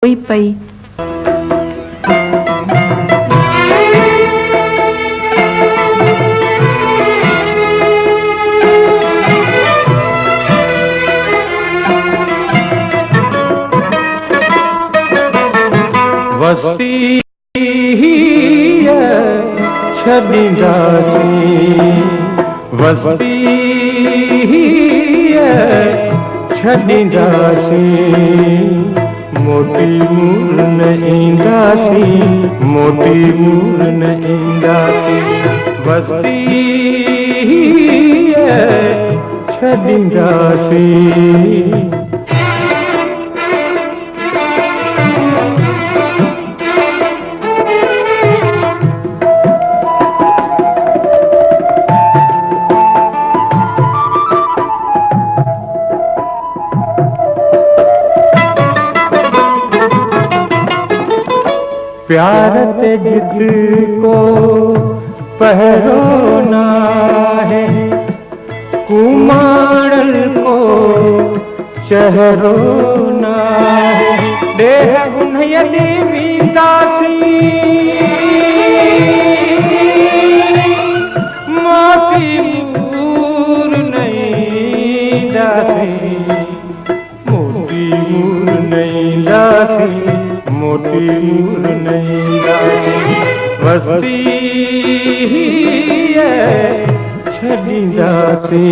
Oi, pai. वस्ती छॾींदासीं वस्ती छॾींदासीं मोटी मूर न ईंदासीं मोटी मूर न ईंदासीं वस्ती छॾींदासीं। प्यार ते जिद को पहरो ना है कुमारन को चेहरो ना है देह उन्हयली वींदासीं मोती मूर नहीं दासी मोती मूर नहीं दासी मोटी मूर नहीं दासी वस्ती छॾींदासीं।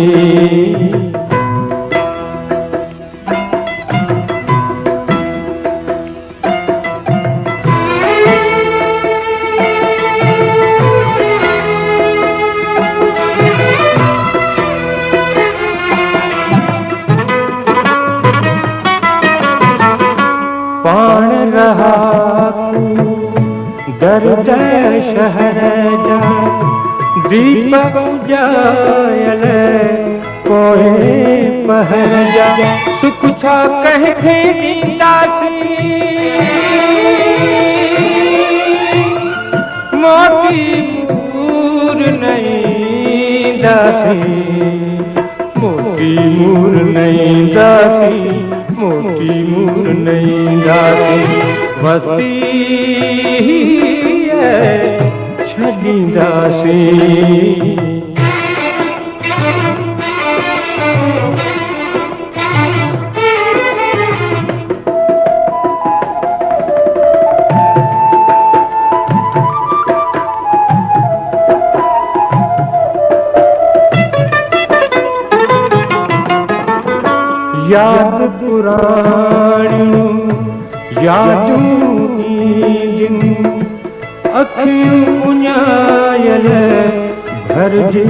पाण रहा दर्द शहर जा दीपक उजायल पोए पहर जा सुख छा कंहिंखे ॾींदासीं मोती मूर नहीं दासी मोती मूर नहीं दासी मोती मूर नहीं दासी वस्ती छॾींदासीं। याद पुराणियूं यादूं ईंदिन अखियूं उञायल भरजी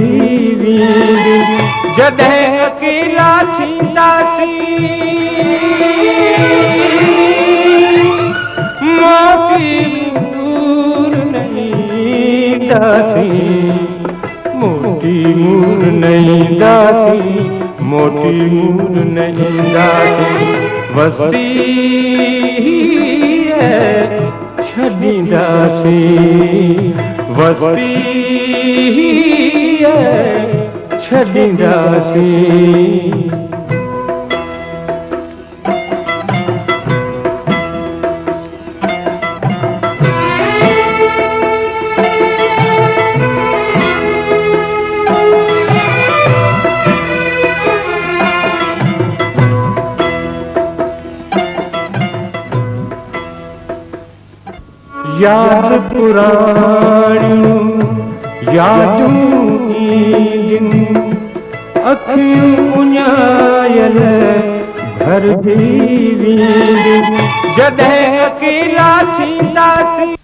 वेंदिन जॾहिं अकेला थींदासीं मोती मूर नहीं दासी मोती मूर नहीं दासी मोटी मूर नहीं दासी वस्ती छॾींदासीं वस्ती छॾींदासीं। याद पुराणियूं यादूं ईंदिन अखियूं उञायल भरजी वेंदिन जॾहिं अकेला थींदासीं।